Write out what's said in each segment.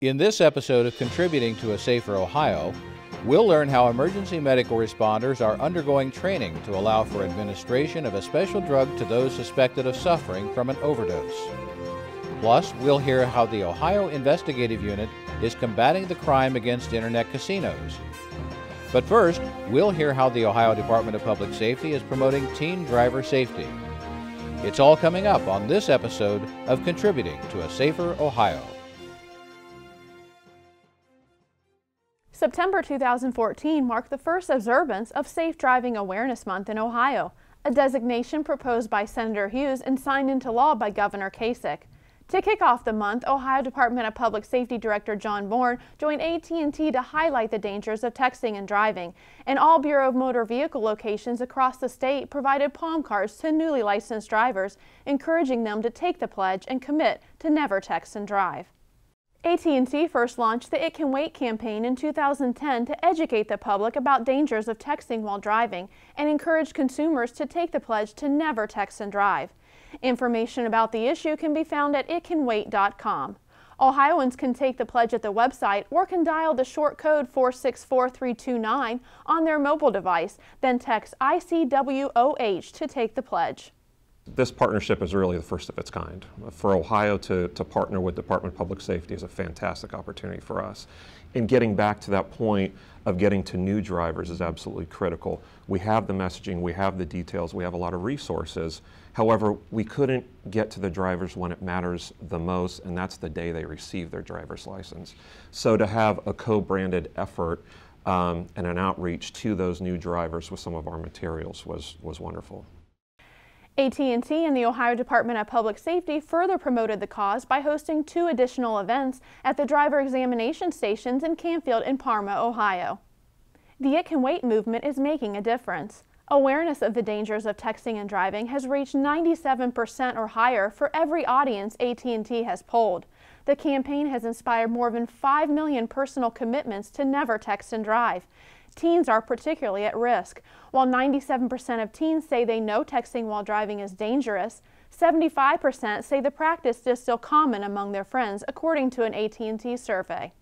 In this episode of Contributing to a Safer Ohio, we'll learn how emergency medical responders are undergoing training to allow for administration of a special drug to those suspected of suffering from an overdose. Plus, we'll hear how the Ohio Investigative Unit is combating the crime against internet casinos. But first, we'll hear how the Ohio Department of Public Safety is promoting teen driver safety. It's all coming up on this episode of Contributing to a Safer Ohio. September 2014 marked the first observance of Safe Driving Awareness Month in Ohio, a designation proposed by Senator Hughes and signed into law by Governor Kasich. To kick off the month, Ohio Department of Public Safety Director John Bourne joined AT&T to highlight the dangers of texting and driving, and all Bureau of Motor Vehicle locations across the state provided palm cards to newly licensed drivers, encouraging them to take the pledge and commit to never text and drive. AT&T first launched the It Can Wait campaign in 2010 to educate the public about dangers of texting while driving and encourage consumers to take the pledge to never text and drive. Information about the issue can be found at itcanwait.com. Ohioans can take the pledge at the website or can dial the short code 464329 on their mobile device, then text ICWOH to take the pledge. This partnership is really the first of its kind. For Ohio to partner with Department of Public Safety is a fantastic opportunity for us. And getting back to that point of getting to new drivers is absolutely critical. We have the messaging, we have the details, we have a lot of resources. However, we couldn't get to the drivers when it matters the most, and that's the day they receive their driver's license. So to have a co-branded effort and an outreach to those new drivers with some of our materials was wonderful. AT&T and the Ohio Department of Public Safety further promoted the cause by hosting 2 additional events at the driver examination stations in Canfield and Parma, Ohio. The It Can Wait movement is making a difference. Awareness of the dangers of texting and driving has reached 97% or higher for every audience AT&T has polled. The campaign has inspired more than 5 million personal commitments to never text and drive. Teens are particularly at risk. While 97% of teens say they know texting while driving is dangerous, 75% say the practice is still common among their friends, according to an AT&T survey.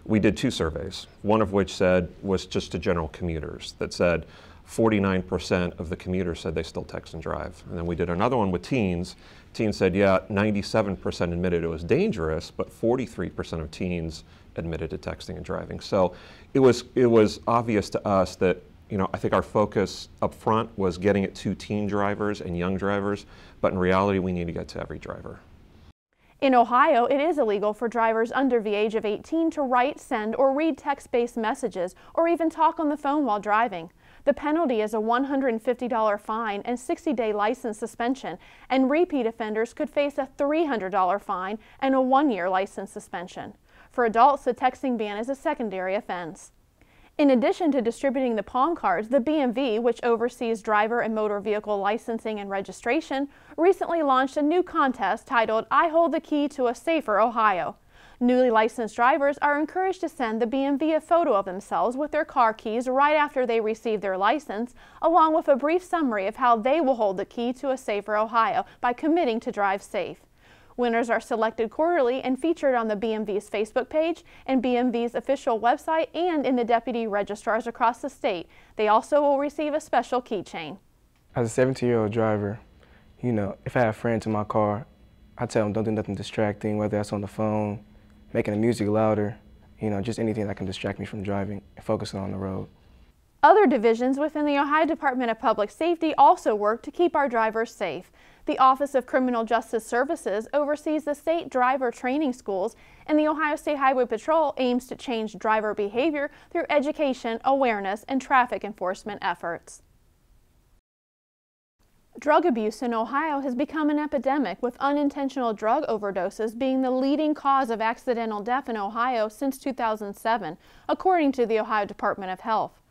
We did 2 surveys, one of which was just to general commuters, that said 49% of the commuters said they still text and drive. And then we did another one with teens. Teens said, yeah, 97% admitted it was dangerous, but 43% of teens admitted to texting and driving. So it was obvious to us that, I think our focus up front was getting it to teen drivers and young drivers, but in reality, we need to get to every driver. In Ohio, it is illegal for drivers under the age of 18 to write, send, or read text-based messages, or even talk on the phone while driving. The penalty is a $150 fine and 60-day license suspension, and repeat offenders could face a $300 fine and a 1-year license suspension. For adults, the texting ban is a secondary offense. In addition to distributing the palm cards, the BMV, which oversees driver and motor vehicle licensing and registration, recently launched a new contest titled I Hold the Key to a Safer Ohio. Newly licensed drivers are encouraged to send the BMV a photo of themselves with their car keys right after they receive their license, along with a brief summary of how they will hold the key to a safer Ohio by committing to drive safe. Winners are selected quarterly and featured on the BMV's Facebook page and BMV's official website and in the deputy registrars across the state. They also will receive a special keychain. As a 17-year-old driver, if I have friends in my car, I tell them don't do nothing distracting, whether that's on the phone, making the music louder, just anything that can distract me from driving and focusing on the road. Other divisions within the Ohio Department of Public Safety also work to keep our drivers safe. The Office of Criminal Justice Services oversees the state driver training schools, and the Ohio State Highway Patrol aims to change driver behavior through education, awareness, and traffic enforcement efforts. Drug abuse in Ohio has become an epidemic, with unintentional drug overdoses being the leading cause of accidental death in Ohio since 2007, according to the Ohio Department of Health.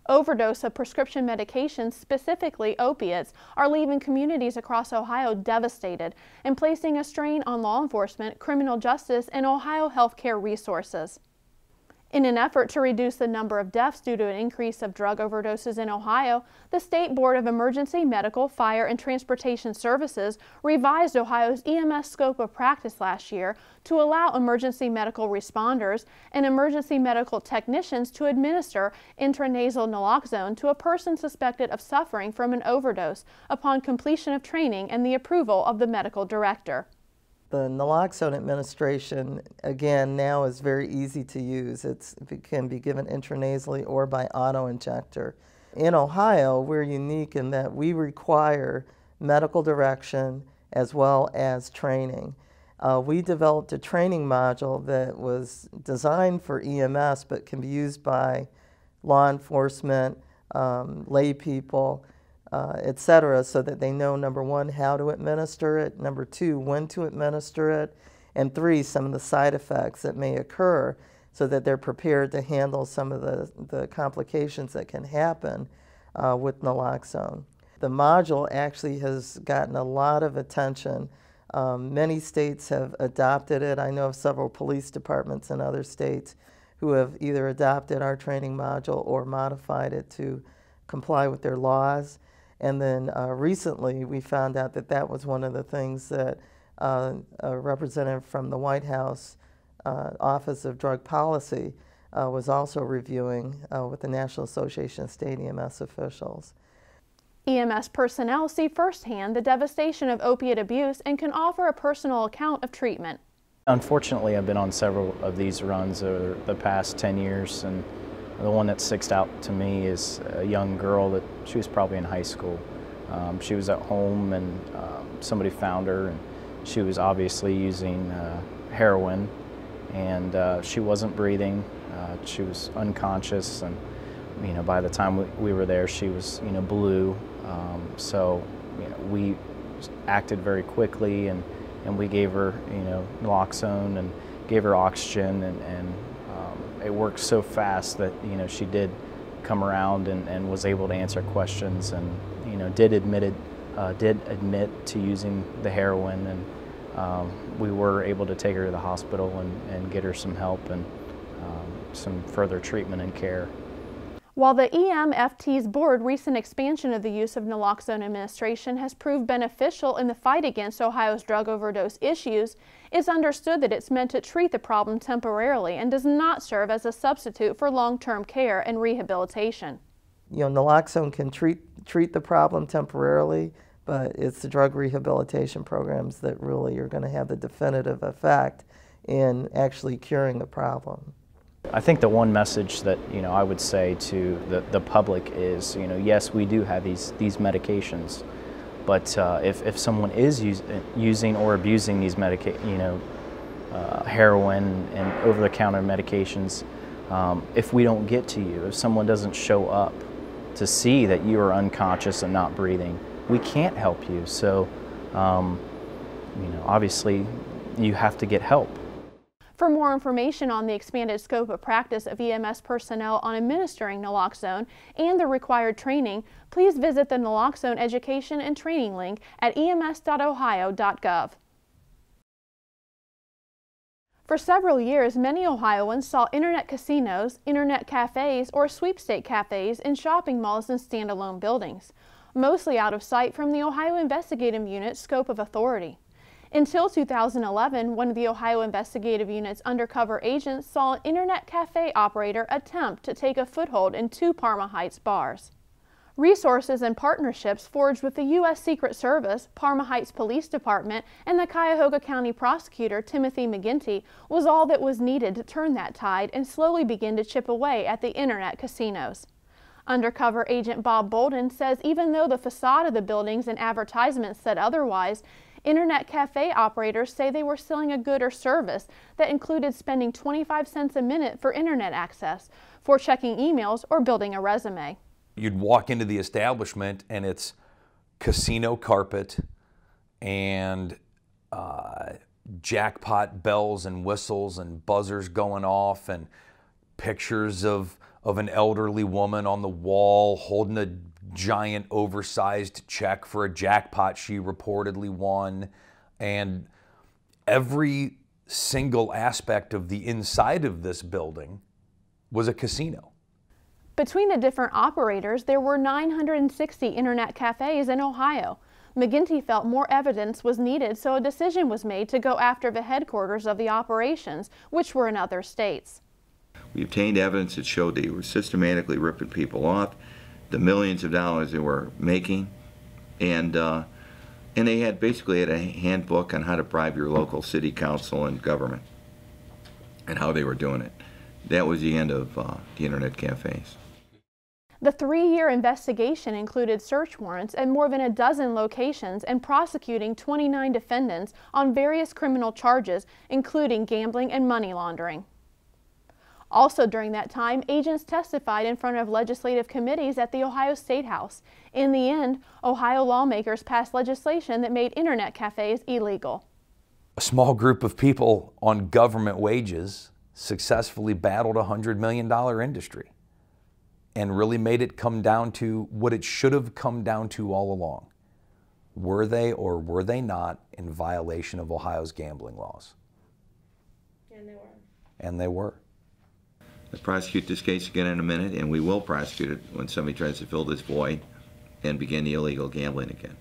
Overdose of prescription medications, specifically opiates, are leaving communities across Ohio devastated and placing a strain on law enforcement, criminal justice, and Ohio healthcare resources. In an effort to reduce the number of deaths due to an increase of drug overdoses in Ohio, the State Board of Emergency Medical, Fire, and Transportation Services revised Ohio's EMS scope of practice last year to allow emergency medical responders and emergency medical technicians to administer intranasal naloxone to a person suspected of suffering from an overdose upon completion of training and the approval of the medical director. The naloxone administration, again, now is very easy to use. It can be given intranasally or by auto-injector. In Ohio, we're unique in that we require medical direction as well as training. We developed a training module that was designed for EMS but can be used by law enforcement, lay people, etc., so that they know, number one, how to administer it, number two, when to administer it, and three, some of the side effects that may occur so that they're prepared to handle some of the complications that can happen with naloxone. The module actually has gotten a lot of attention. Many states have adopted it. I know of several police departments in other states who have either adopted our training module or modified it to comply with their laws. And then recently we found out that that was one of the things that a representative from the White House Office of Drug Policy was also reviewing with the National Association of State EMS officials. EMS personnel see firsthand the devastation of opiate abuse and can offer a personal account of treatment. Unfortunately, I've been on several of these runs over the past 10 years, and the one that sticks out to me is a young girl that she was probably in high school. She was at home and somebody found her, and she was obviously using heroin, and she wasn't breathing. She was unconscious, and by the time we were there, she was blue. So we acted very quickly, and we gave her naloxone and gave her oxygen, and it worked so fast that she did come around and was able to answer questions, and did admit to using the heroin, and we were able to take her to the hospital and get her some help and some further treatment and care. While the EMFT's board recent expansion of the use of naloxone administration has proved beneficial in the fight against Ohio's drug overdose issues, it's understood that it's meant to treat the problem temporarily and does not serve as a substitute for long-term care and rehabilitation. Naloxone can treat the problem temporarily, but it's the drug rehabilitation programs that really are going to have the definitive effect in actually curing the problem. I think the one message that I would say to the public is, yes, we do have these medications, but if someone is using or abusing these heroin and over-the-counter medications, if we don't get to you, if someone doesn't show up to see that you are unconscious and not breathing, we can't help you. So, obviously, you have to get help. For more information on the expanded scope of practice of EMS personnel on administering naloxone and the required training, please visit the Naloxone Education and Training link at ems.ohio.gov. For several years, many Ohioans saw internet casinos, internet cafes, or sweepstake cafes in shopping malls and standalone buildings, mostly out of sight from the Ohio Investigative Unit's scope of authority. Until 2011, one of the Ohio Investigative Unit's undercover agents saw an internet cafe operator attempt to take a foothold in 2 Parma Heights bars. Resources and partnerships forged with the U.S. Secret Service, Parma Heights Police Department, and the Cuyahoga County Prosecutor Timothy McGinty was all that was needed to turn that tide and slowly begin to chip away at the internet casinos. Undercover agent Bob Bolden says even though the facade of the buildings and advertisements said otherwise, internet cafe operators say they were selling a good or service that included spending 25 cents a minute for internet access, for checking emails, or building a resume. You'd walk into the establishment and it's casino carpet and jackpot bells and whistles and buzzers going off and pictures of an elderly woman on the wall holding a giant oversized check for a jackpot she reportedly won, and every single aspect of the inside of this building was a casino. Between the different operators, there were 960 internet cafes in Ohio. McGinty felt more evidence was needed, so a decision was made to go after the headquarters of the operations, which were in other states. We obtained evidence that showed they were systematically ripping people off, the millions of dollars they were making, and they had basically had a handbook on how to bribe your local city council and government and how they were doing it. That was the end of the internet cafes. The 3-year investigation included search warrants at more than a dozen locations and prosecuting 29 defendants on various criminal charges, including gambling and money laundering. Also during that time, agents testified in front of legislative committees at the Ohio State House. In the end, Ohio lawmakers passed legislation that made internet cafes illegal. A small group of people on government wages successfully battled a $100 million industry and really made it come down to what it should have come down to all along. Were they or were they not in violation of Ohio's gambling laws? And they were. And they were. Let's prosecute this case again in a minute, and we will prosecute it when somebody tries to fill this void and begin the illegal gambling again.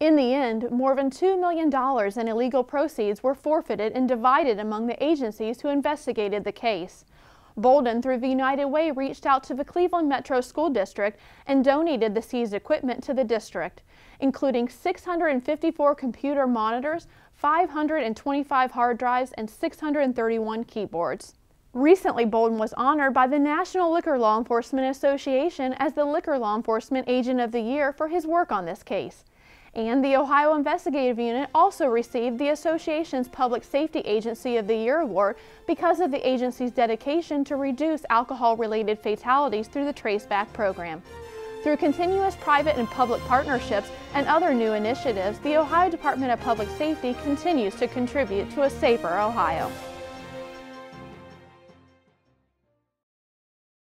In the end, more than $2 million in illegal proceeds were forfeited and divided among the agencies who investigated the case. Bolden, through the United Way, reached out to the Cleveland Metro School District and donated the seized equipment to the district, including 654 computer monitors, 525 hard drives, and 631 keyboards. Recently, Bolden was honored by the National Liquor Law Enforcement Association as the Liquor Law Enforcement Agent of the Year for his work on this case. And the Ohio Investigative Unit also received the association's Public Safety Agency of the Year award because of the agency's dedication to reduce alcohol-related fatalities through the Traceback program. Through continuous private and public partnerships and other new initiatives, the Ohio Department of Public Safety continues to contribute to a safer Ohio.